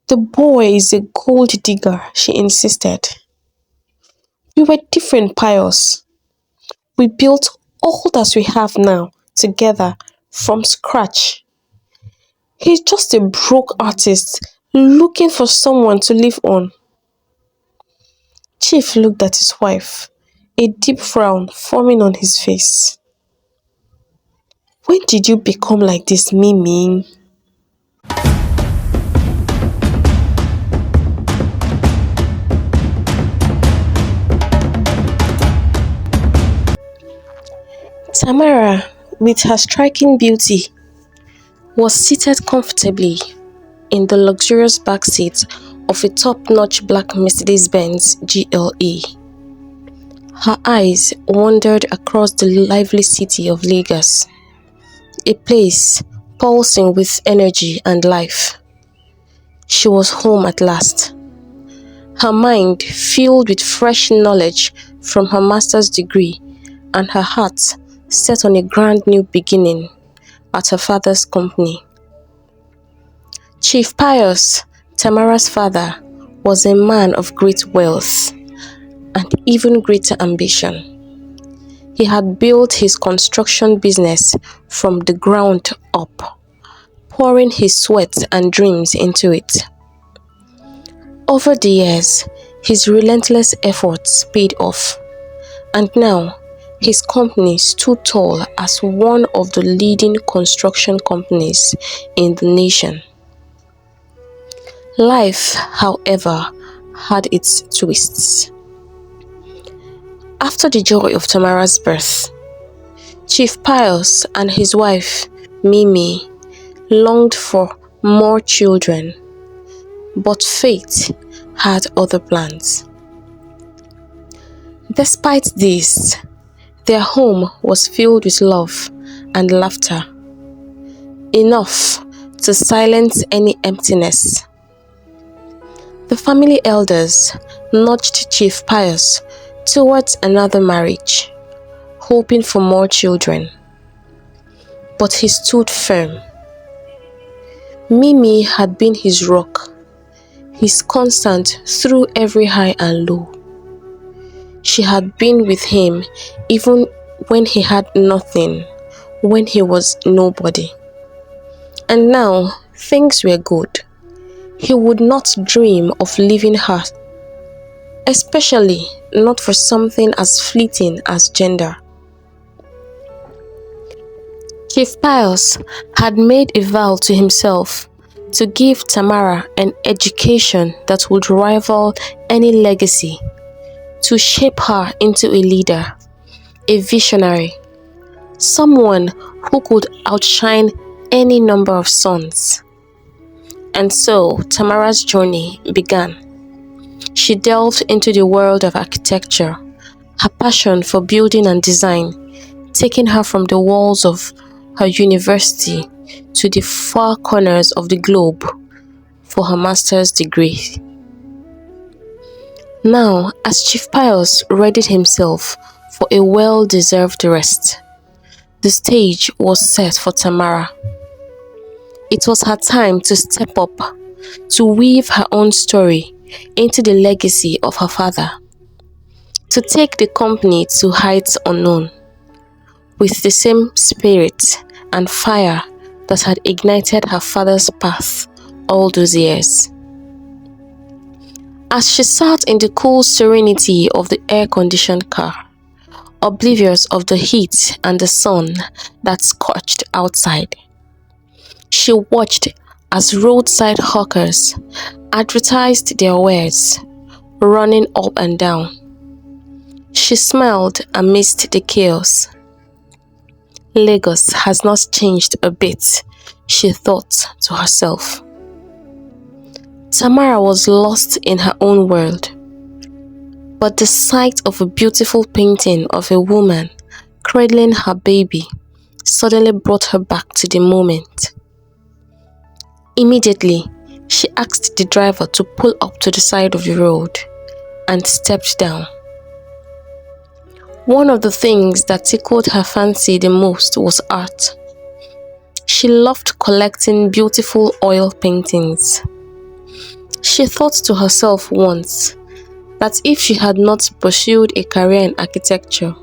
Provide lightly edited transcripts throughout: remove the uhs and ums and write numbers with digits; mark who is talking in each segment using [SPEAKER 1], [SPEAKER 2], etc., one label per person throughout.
[SPEAKER 1] The boy is a gold digger, she insisted. We were different, Pius. We built all that we have now together from scratch. He's just a broke artist looking for someone to live on. Chief looked at his wife, a deep frown forming on his face. When did you become like this, Mimi? Tamara, with her striking beauty, was seated comfortably in the luxurious backseat of a top-notch black Mercedes-Benz GLE. Her eyes wandered across the lively city of Lagos, a place pulsing with energy and life. She was home at last, her mind filled with fresh knowledge from her master's degree and her heart set on a grand new beginning at her father's company. Chief Pius, Tamara's father, was a man of great wealth and even greater ambition. He had built his construction business from the ground up, pouring his sweat and dreams into it. Over the years, his relentless efforts paid off, and now his company stood tall as one of the leading construction companies in the nation. Life, however, had its twists. After the joy of Tamara's birth, Chief Pius and his wife, Mimi, longed for more children, but fate had other plans. Despite this, their home was filled with love and laughter, enough to silence any emptiness. The family elders nudged Chief Pius towards another marriage, hoping for more children. But he stood firm. Mimi had been his rock, his constant through every high and low. She had been with him even when he had nothing, when he was nobody. And now things were good. He would not dream of leaving her, especially not for something as fleeting as gender. Chief Pius had made a vow to himself to give Tamara an education that would rival any legacy, to shape her into a leader, a visionary, someone who could outshine any number of suns. And so Tamara's journey began. She delved into the world of architecture, her passion for building and design taking her from the walls of her university to the far corners of the globe for her master's degree. Now, as Chief Pius readied himself for a well-deserved rest, the stage was set for Tamara. It was her time to step up, to weave her own story into the legacy of her father, to take the company to heights unknown, with the same spirit and fire that had ignited her father's path all those years. As she sat in the cool serenity of the air-conditioned car, oblivious of the heat and the sun that scorched outside, she watched as roadside hawkers advertised their wares, running up and down. She smiled amidst the chaos. Lagos has not changed a bit, she thought to herself. Tamara was lost in her own world, but the sight of a beautiful painting of a woman cradling her baby suddenly brought her back to the moment. Immediately, she asked the driver to pull up to the side of the road and stepped down. One of the things that tickled her fancy the most was art. She loved collecting beautiful oil paintings. She thought to herself once that if she had not pursued a career in architecture,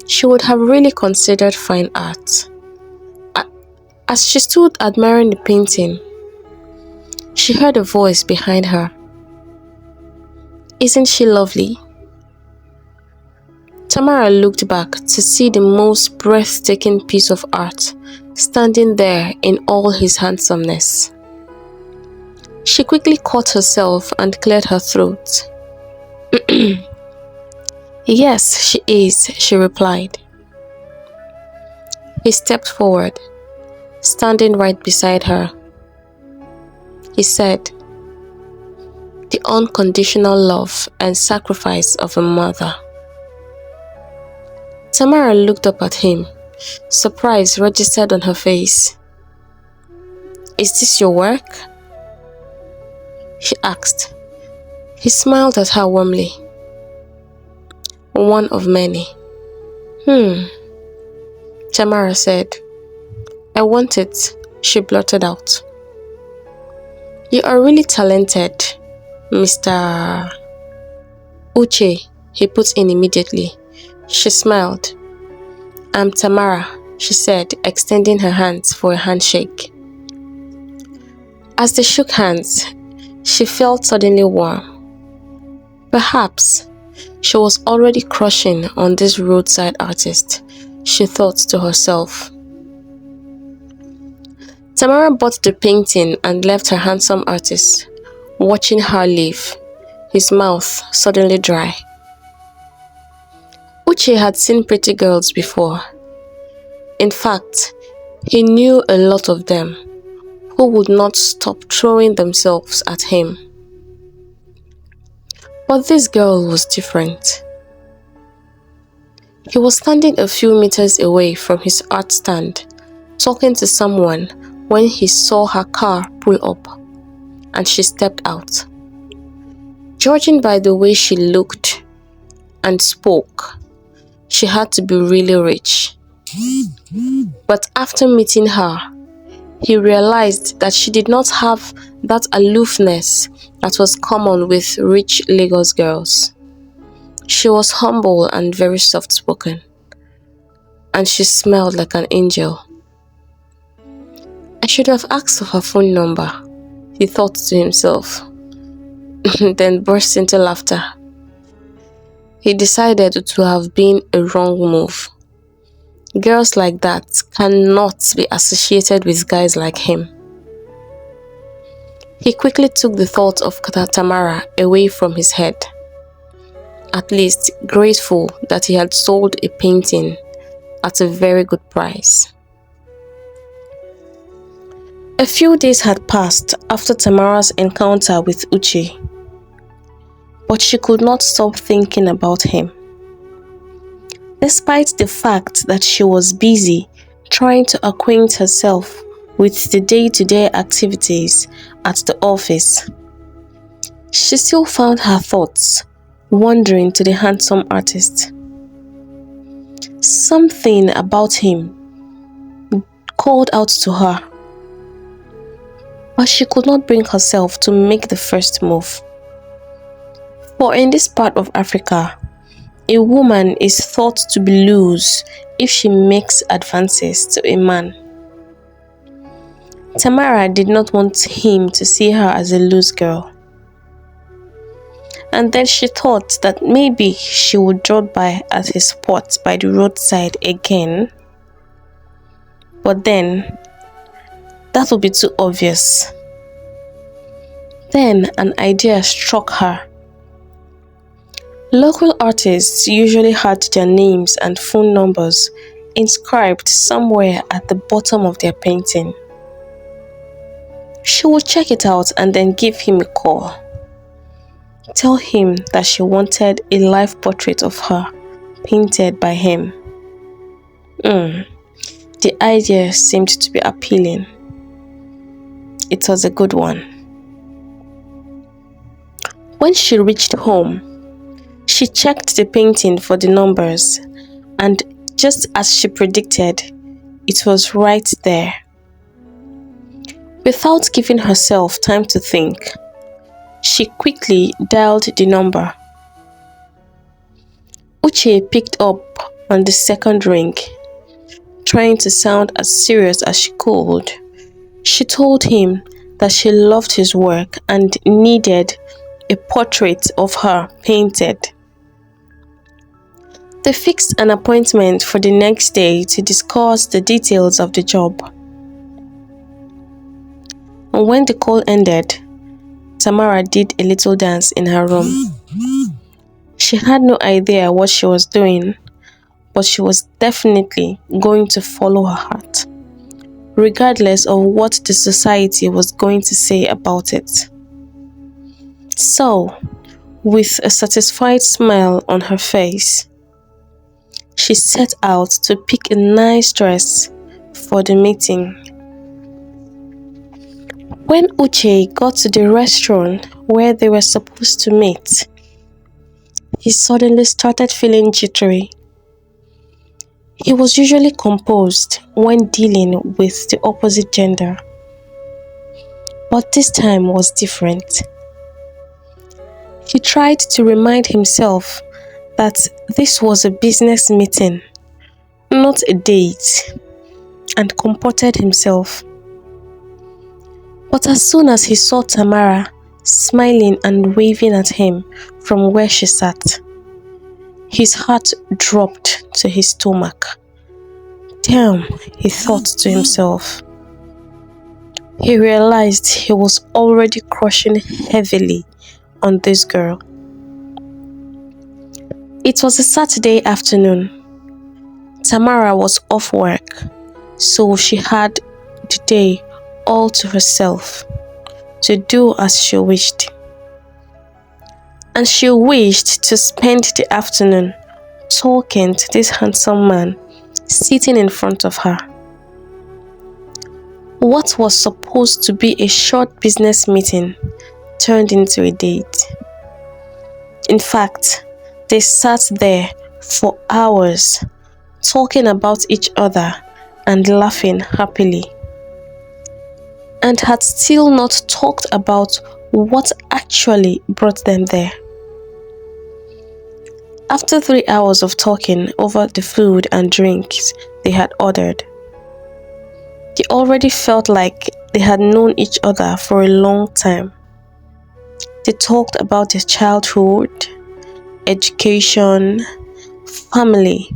[SPEAKER 1] she would have really considered fine art. As she stood admiring the painting, she heard a voice behind her. "Isn't she lovely?" Tamara looked back to see the most breathtaking piece of art standing there in all his handsomeness. She quickly caught herself and cleared her throat. "Yes, she is," she replied. He stepped forward, standing right beside her. He said, "The unconditional love and sacrifice of a mother." Tamara looked up at him. Surprise registered on her face. "Is this your work?" she asked. He smiled at her warmly. "One of many." Tamara said. "I want it," she blurted out. "You are really talented, Mr. Uche," he put in immediately. She smiled. "I'm Tamara," she said, extending her hands for a handshake. As they shook hands, she felt suddenly warm. Perhaps she was already crushing on this roadside artist, she thought to herself. Tamara bought the painting and left her handsome artist, watching her leave, his mouth suddenly dry. Uche had seen pretty girls before. In fact, he knew a lot of them who would not stop throwing themselves at him. But this girl was different. He was standing a few meters away from his art stand, talking to someone when he saw her car pull up, and she stepped out. Judging by the way she looked and spoke, she had to be really rich. But after meeting her, he realized that she did not have that aloofness that was common with rich Lagos girls. She was humble and very soft-spoken, and she smelled like an angel. I should have asked for her phone number, he thought to himself, then burst into laughter. He decided to have been a wrong move. Girls like that cannot be associated with guys like him. He quickly took the thought of Tamara away from his head, at least grateful that he had sold a painting at a very good price. A few days had passed after Tamara's encounter with Uchi, but she could not stop thinking about him. Despite the fact that she was busy trying to acquaint herself with the day-to-day activities at the office, she still found her thoughts wandering to the handsome artist. Something about him called out to her, but she could not bring herself to make the first move. For in this part of Africa, a woman is thought to be loose if she makes advances to a man. Tamara did not want him to see her as a loose girl. And then she thought that maybe she would drop by at his spot by the roadside again. But then, that would be too obvious. Then an idea struck her. Local artists usually had their names and phone numbers inscribed somewhere at the bottom of their painting. She would check it out and then give him a call. Tell him that she wanted a live portrait of her, painted by him. The idea seemed to be appealing. It was a good one. When she reached home, she checked the painting for the numbers, and just as she predicted, it was right there. Without giving herself time to think, She quickly dialed the number. Uche picked up on the second ring, trying to sound as serious as she could. She told him that she loved his work and needed a portrait of her painted. They fixed an appointment for the next day to discuss the details of the job. And when the call ended, Tamara did a little dance in her room. She had no idea what she was doing, but she was definitely going to follow her heart, regardless of what the society was going to say about it. So, with a satisfied smile on her face, she set out to pick a nice dress for the meeting. When Uche got to the restaurant where they were supposed to meet, he suddenly started feeling jittery. He was usually composed when dealing with the opposite gender, but this time was different. He tried to remind himself that this was a business meeting, not a date, and comported himself. But as soon as he saw Tamara smiling and waving at him from where she sat, his heart dropped to his stomach. Damn, he thought to himself. He realized he was already crushing heavily on this girl. It was a Saturday afternoon. Tamara was off work, so she had the day all to herself to do as she wished. And she wished to spend the afternoon talking to this handsome man sitting in front of her. What was supposed to be a short business meeting turned into a date. In fact, they sat there for hours, talking about each other and laughing happily, and had still not talked about what actually brought them there. After 3 hours of talking over the food and drinks they had ordered, they already felt like they had known each other for a long time. They talked about their childhood, education, family.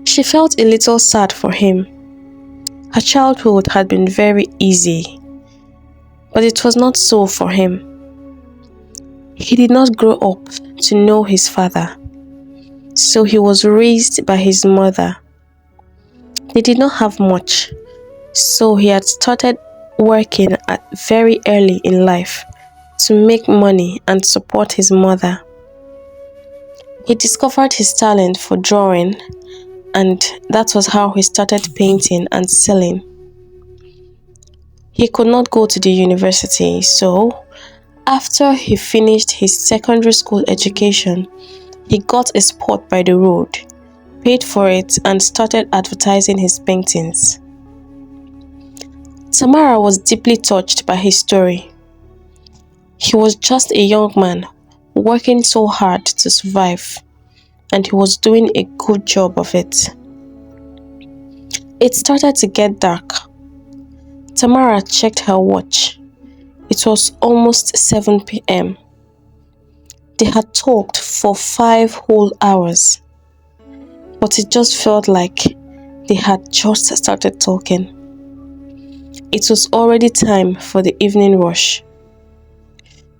[SPEAKER 1] She felt a little sad for him. Her childhood had been very easy, but it was not so for him. He did not grow up to know his father, so he was raised by his mother. They did not have much, so he had started working at very early in life to make money and support his mother. He discovered his talent for drawing, and that was how he started painting and selling. He could not go to the university, so after he finished his secondary school education, he got a spot by the road, paid for it, and started advertising his paintings. Tamara was deeply touched by his story. He was just a young man working so hard to survive, and he was doing a good job of it. It started to get dark. Tamara checked her watch. It was almost 7 p.m. They had talked for 5 whole hours, but it just felt like they had just started talking. It was already time for the evening rush.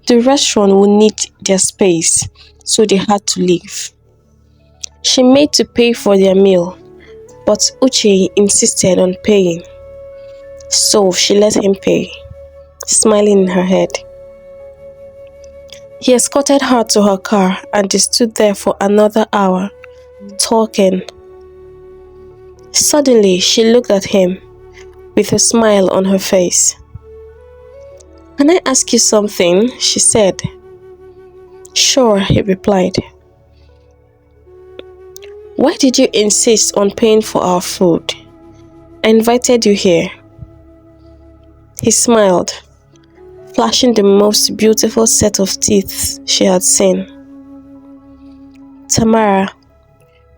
[SPEAKER 1] The restaurant would need their space, so they had to leave. She made to pay for their meal, but Uche insisted on paying, so she let him pay, smiling in her head. He escorted her to her car and they stood there for another hour, talking. Suddenly, she looked at him with a smile on her face. "Can I ask you something?" she said. "Sure," he replied. "Why did you insist on paying for our food? I invited you here." He smiled. flashing the most beautiful set of teeth she had seen. Tamara,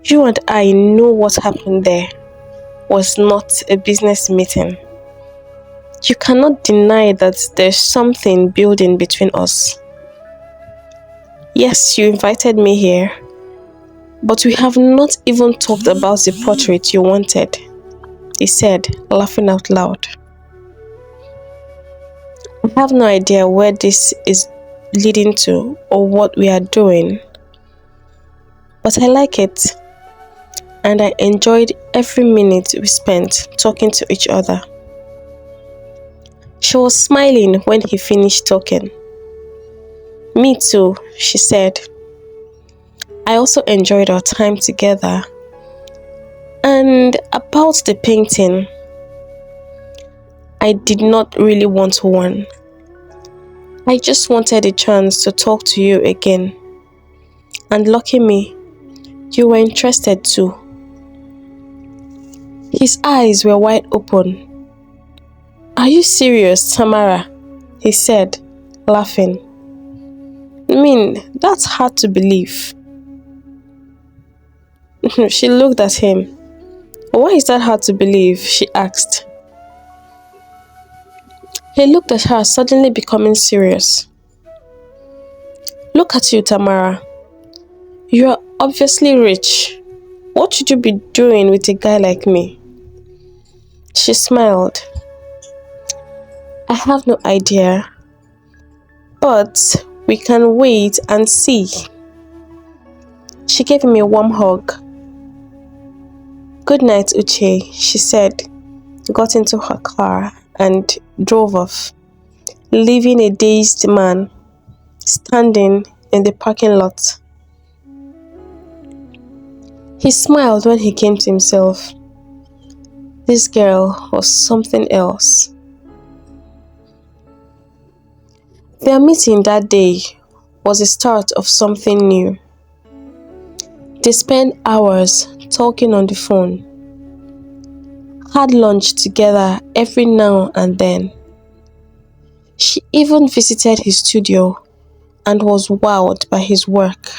[SPEAKER 1] you and I know what happened there was not a business meeting. You cannot deny that there's something building between us. Yes, you invited me here, but we have not even talked about the portrait you wanted, he said, laughing out loud. I have no idea where this is leading to or what we are doing, but I like it, and I enjoyed every minute we spent talking to each other. She was smiling when he finished talking. Me too, she said. I also enjoyed our time together. And about the painting, I did not really want one. I just wanted a chance to talk to you again. And lucky me, you were interested too. His eyes were wide open. Are you serious, Tamara? He said, laughing. I mean, that's hard to believe. She looked at him. Why is that hard to believe? She asked. He looked at her, suddenly becoming serious. Look at you, Tamara. You are obviously rich. What should you be doing with a guy like me? She smiled. I have no idea. But we can wait and see. She gave him a warm hug. Good night, Uche, she said, got into her car and drove off, leaving a dazed man standing in the parking lot. He smiled when he came to himself. This girl was something else. Their meeting that day was the start of something new. They spent hours talking on the phone, had lunch together every now and then. She even visited his studio and was wowed by his work.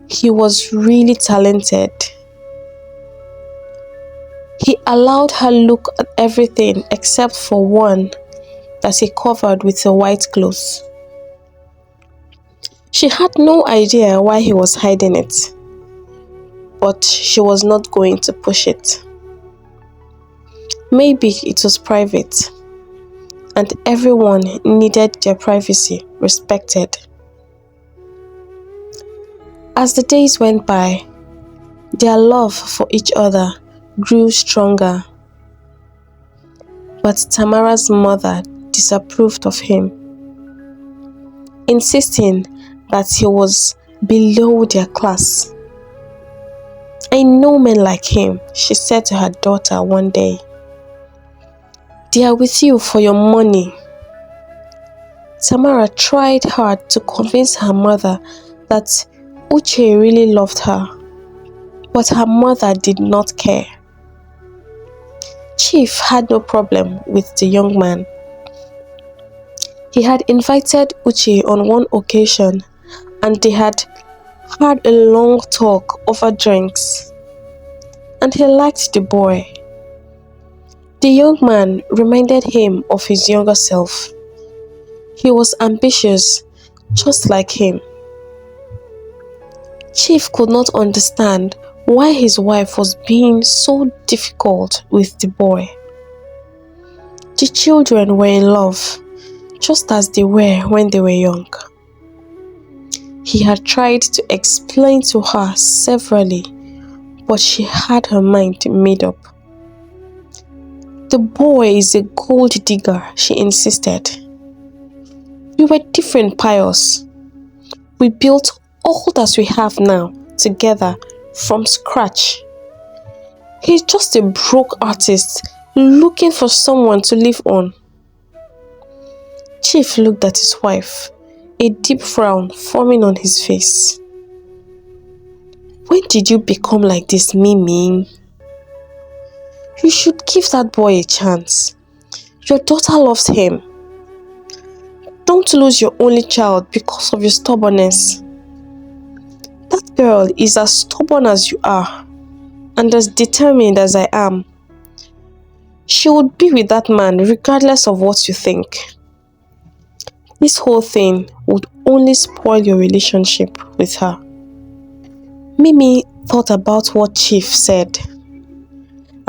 [SPEAKER 1] He was really talented. He allowed her look at everything except for one that he covered with a white cloth. She had no idea why he was hiding it, but she was not going to push it. Maybe it was private, and everyone needed their privacy respected. As the days went by, their love for each other grew stronger. But Tamara's mother disapproved of him, insisting that he was below their class. I know men like him, she said to her daughter one day. They are with you for your money. Tamara tried hard to convince her mother that Uche really loved her, but her mother did not care. Chief had no problem with the young man. He had invited Uchi on one occasion and they had had a long talk over drinks. And he liked the boy. The young man reminded him of his younger self. He was ambitious, just like him. Chief could not understand why his wife was being so difficult with the boy. The children were in love, just as they were when they were young. He had tried to explain to her severally, but she had her mind made up. The boy is a gold digger, she insisted. We were different, Pius. We built all that we have now together from scratch. He's just a broke artist looking for someone to live on. Chief looked at his wife, a deep frown forming on his face. When did you become like this, Mimi? You should give that boy a chance. Your daughter loves him. Don't lose your only child because of your stubbornness. That girl is as stubborn as you are and as determined as I am. She would be with that man regardless of what you think. This whole thing would only spoil your relationship with her. Mimi thought about what Chief said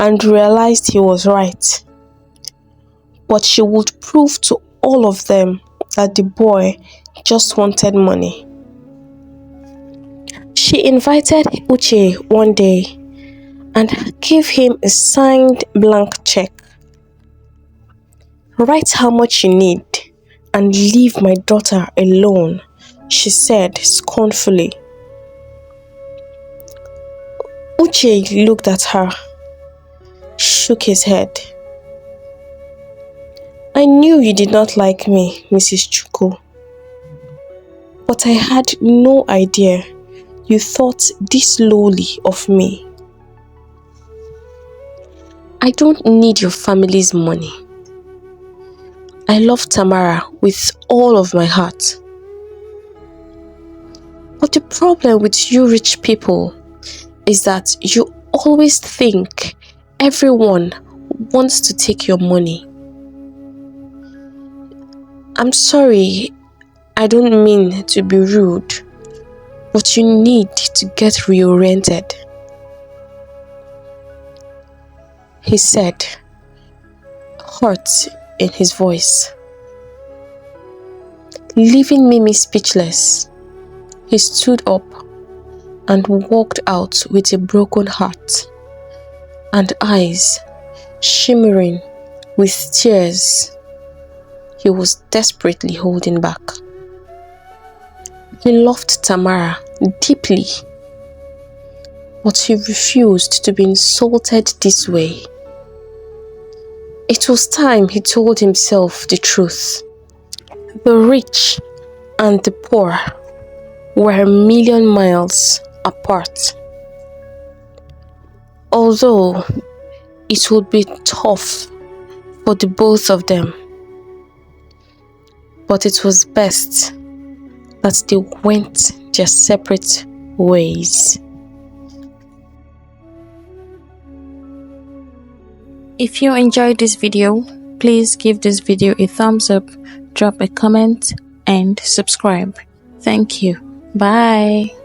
[SPEAKER 1] and realized he was right. But she would prove to all of them that the boy just wanted money. She invited Uche one day and gave him a signed blank check. "Write how much you need and leave my daughter alone," she said scornfully. Uche looked at her, shook his head. "I knew you did not like me, Mrs. Chuku, but I had no idea you thought this lowly of me. I don't need your family's money. I love Tamara with all of my heart. But the problem with you rich people is that you always think everyone wants to take your money. I'm sorry, I don't mean to be rude, but you need to get reoriented," he said, hurt in his voice. Leaving Mimi speechless, he stood up and walked out with a broken heart and eyes shimmering with tears he was desperately holding back. He loved Tamara deeply, but he refused to be insulted this way. It was time he told himself the truth. The rich and the poor were a million miles apart. Although it would be tough for the both of them, but it was best that they went their separate ways. If you enjoyed this video, please give this video a thumbs up, drop a comment, and subscribe. Thank you. Bye.